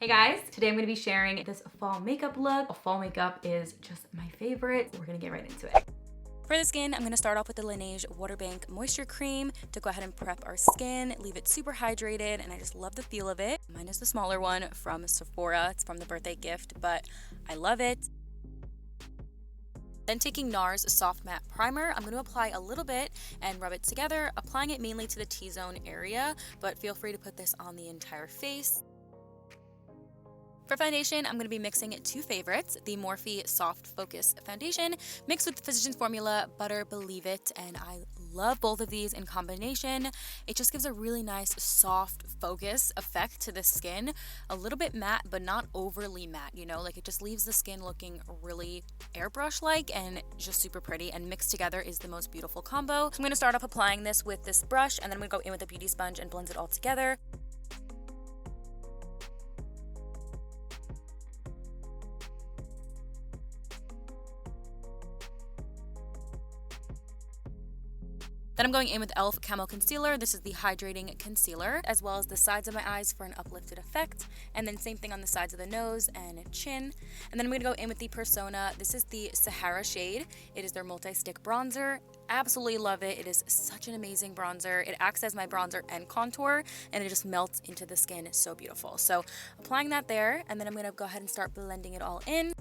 Hey guys, today I'm going to be sharing this fall makeup look. Fall makeup is just my favorite. We're going to get right into it. For the skin, I'm going to start off with the Laneige Water Bank Moisture Cream to go ahead and prep our skin, leave it super hydrated, and I just love the feel of it. Mine is the smaller one from Sephora. It's from the birthday gift, but I love it. Then taking NARS Soft Matte Primer, I'm going to apply a little bit and rub it together, applying it mainly to the T-zone area, but feel free to put this on the entire face. For foundation, I'm going to be mixing two favorites, the Morphe Soft Focus Foundation mixed with the Physicians Formula Butter Believe It, and I love both of these in combination. It just gives a really nice soft focus effect to the skin, a little bit matte but not overly matte, you know, like it just leaves the skin looking really airbrush-like and just super pretty, and mixed together is the most beautiful combo. So I'm going to start off applying this with this brush, and then I'm going to go in with a beauty sponge and blend it all together. Then I'm going in with e.l.f. Camo Concealer. This is the hydrating concealer, as well as the sides of my eyes for an uplifted effect. And then same thing on the sides of the nose and chin. And then I'm going to go in with the Persona. This is the Sahara shade. It is their multi-stick bronzer. Absolutely love it. It is such an amazing bronzer. It acts as my bronzer and contour, and it just melts into the skin. It's so beautiful. So applying that there, and then I'm going to go ahead and start blending it all in.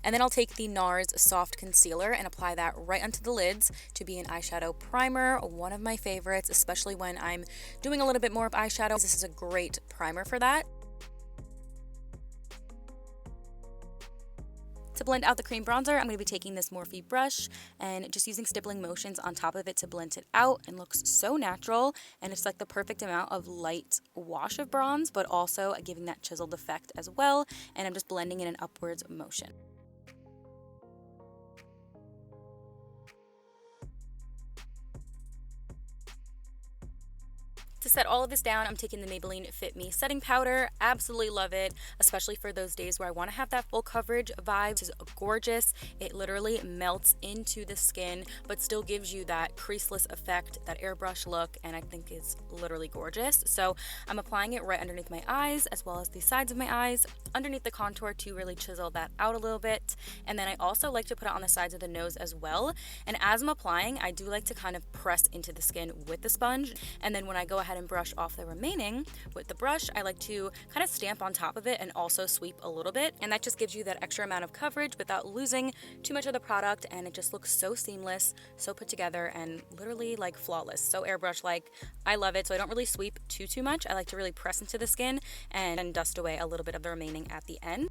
And then I'll take the NARS Soft Concealer and apply that right onto the lids to be an eyeshadow primer, one of my favorites, especially when I'm doing a little bit more of eyeshadow. This is a great primer for that. To blend out the cream bronzer, I'm going to be taking this Morphe brush and just using stippling motions on top of it to blend it out, and looks so natural, and it's like the perfect amount of light wash of bronze, but also giving that chiseled effect as well, and I'm just blending in an upwards motion. To set all of this down, I'm taking the Maybelline Fit Me setting powder. Absolutely love it, especially for those days where I want to have that full coverage vibe. This is gorgeous. It literally melts into the skin, but still gives you that creaseless effect, that airbrush look, and I think it's literally gorgeous. So I'm applying it right underneath my eyes, as well as the sides of my eyes, underneath the contour to really chisel that out a little bit. And then I also like to put it on the sides of the nose as well. And as I'm applying, I do like to kind of press into the skin with the sponge. And then when I go ahead and brush off the remaining with the brush, I like to kind of stamp on top of it and also sweep a little bit, and that just gives you that extra amount of coverage without losing too much of the product, and it just looks so seamless, so put together, and literally like flawless, so airbrush like. I love it. So I don't really sweep too much. I like to really press into the skin and dust away a little bit of the remaining at the end.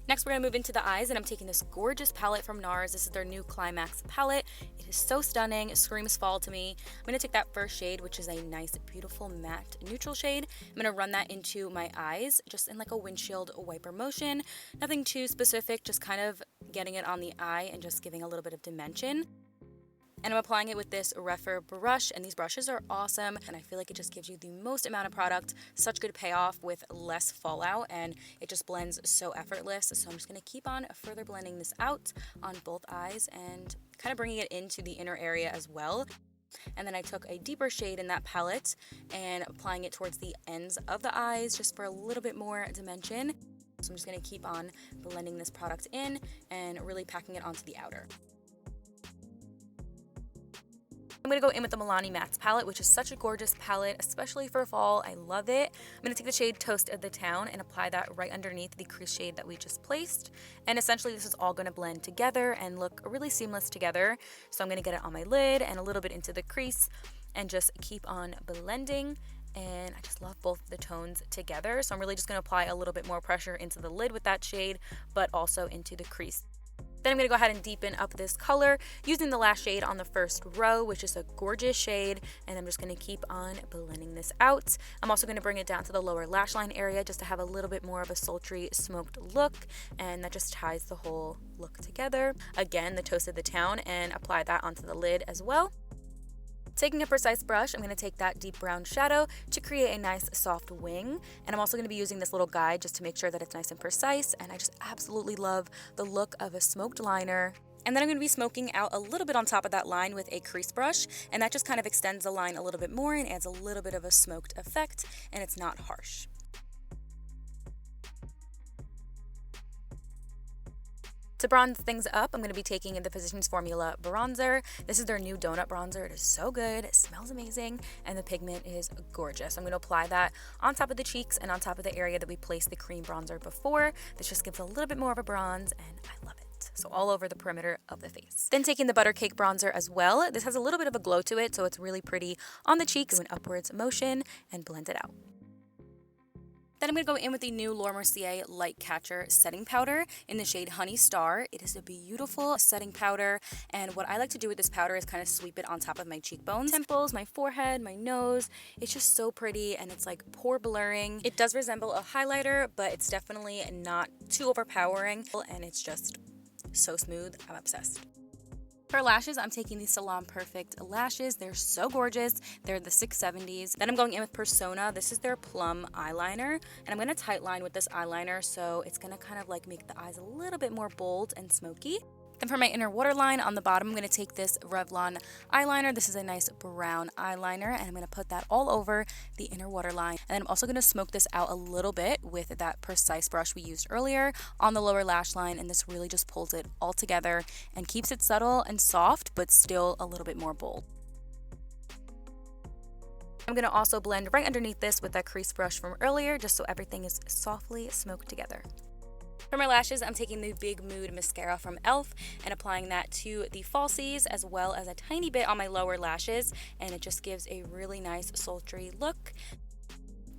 Next, we're going to move into the eyes, and I'm taking this gorgeous palette from NARS. This is their new Climax palette. It is so stunning. It screams fall to me. I'm going to take that first shade, which is a nice, beautiful matte neutral shade. I'm going to run that into my eyes, just in like a windshield wiper motion. Nothing too specific, just kind of getting it on the eye and just giving a little bit of dimension. And I'm applying it with this Refer brush, and these brushes are awesome, and I feel like it just gives you the most amount of product, such good payoff with less fallout, and it just blends so effortless. So I'm just going to keep on further blending this out on both eyes and kind of bringing it into the inner area as well. And then I took a deeper shade in that palette and applying it towards the ends of the eyes just for a little bit more dimension. So I'm just going to keep on blending this product in and really packing it onto the outer. I'm going to go in with the Milani Mattes palette, which is such a gorgeous palette, especially for fall. I love it. I'm going to take the shade Toast of the Town and apply that right underneath the crease shade that we just placed. And essentially this is all going to blend together and look really seamless together. So I'm going to get it on my lid and a little bit into the crease and just keep on blending. And I just love both the tones together. So I'm really just going to apply a little bit more pressure into the lid with that shade, but also into the crease. Then I'm going to go ahead and deepen up this color using the last shade on the first row, which is a gorgeous shade, and I'm just going to keep on blending this out. I'm also going to bring it down to the lower lash line area just to have a little bit more of a sultry smoked look, and that just ties the whole look together. Again, the Toast of the Town, and apply that onto the lid as well. Taking a precise brush, I'm going to take that deep brown shadow to create a nice soft wing. And I'm also going to be using this little guide just to make sure that it's nice and precise. And I just absolutely love the look of a smoked liner. And then I'm going to be smoking out a little bit on top of that line with a crease brush. And that just kind of extends the line a little bit more and adds a little bit of a smoked effect. And it's not harsh. To bronze things up, I'm going to be taking the Physicians Formula bronzer. This is their new donut bronzer. It is so good, it smells amazing, and the pigment is gorgeous. I'm going to apply that on top of the cheeks and on top of the area that we placed the cream bronzer before. This just gives a little bit more of a bronze, and I love it. So all over the perimeter of the face. Then taking the Butter Cake bronzer as well. This has a little bit of a glow to it, so it's really pretty on the cheeks. Do an upwards motion and blend it out. Then I'm going to go in with the new Laura Mercier Light Catcher setting powder in the shade Honey Star. It is a beautiful setting powder, and what I like to do with this powder is kind of sweep it on top of my cheekbones, temples, my forehead, my nose. It's just so pretty, and it's like pore blurring. It does resemble a highlighter, but it's definitely not too overpowering, and it's just so smooth. I'm obsessed. For lashes, I'm taking the Salon Perfect lashes. They're so gorgeous. They're the 670s. Then I'm going in with Persona. This is their plum eyeliner. And I'm going to tight line with this eyeliner, so it's going to kind of like make the eyes a little bit more bold and smoky. Then for my inner waterline on the bottom, I'm going to take this Revlon eyeliner. This is a nice brown eyeliner, and I'm going to put that all over the inner waterline. And then I'm also going to smoke this out a little bit with that precise brush we used earlier on the lower lash line, and this really just pulls it all together and keeps it subtle and soft, but still a little bit more bold. I'm going to also blend right underneath this with that crease brush from earlier, just so everything is softly smoked together. For my lashes, I'm taking the Big Mood mascara from e.l.f. and applying that to the falsies as well as a tiny bit on my lower lashes, and it just gives a really nice sultry look.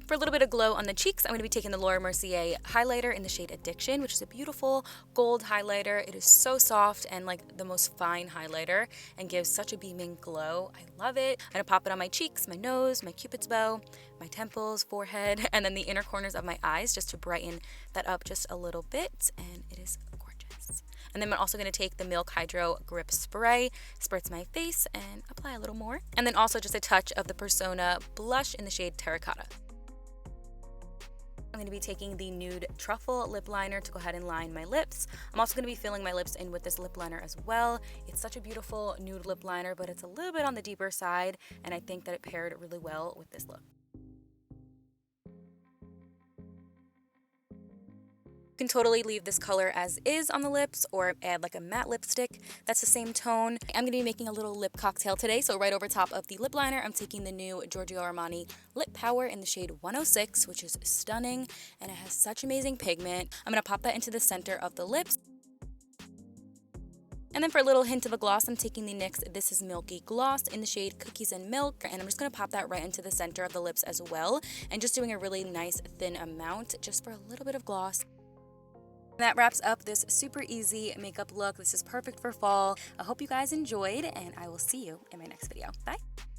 For a little bit of glow on the cheeks, I'm going to be taking the Laura Mercier highlighter in the shade Addiction, which is a beautiful gold highlighter. It is so soft and like the most fine highlighter and gives such a beaming glow. I love it. I'm going to pop it on my cheeks, my nose, my cupid's bow, my temples, forehead, and then the inner corners of my eyes just to brighten that up just a little bit, and it is gorgeous. And then I'm also going to take the Milk Hydro Grip Spray, spritz my face, and apply a little more. And then also just a touch of the Persona blush in the shade Terracotta. I'm going to be taking the Nude Truffle lip liner to go ahead and line my lips. I'm also going to be filling my lips in with this lip liner as well. It's such a beautiful nude lip liner, but it's a little bit on the deeper side, and I think that it paired really well with this look. You can totally leave this color as is on the lips or add like a matte lipstick that's the same tone. I'm going to be making a little lip cocktail today, so right over top of the lip liner, I'm taking the new Giorgio Armani Lip Power in the shade 106, which is stunning, and it has such amazing pigment. I'm going to pop that into the center of the lips. And then for a little hint of a gloss, I'm taking the NYX This Is Milky Gloss in the shade Cookies and Milk, and I'm just going to pop that right into the center of the lips as well, and just doing a really nice thin amount just for a little bit of gloss. That wraps up this super easy makeup look. This is perfect for fall. I hope you guys enjoyed, and I will see you in my next video. Bye!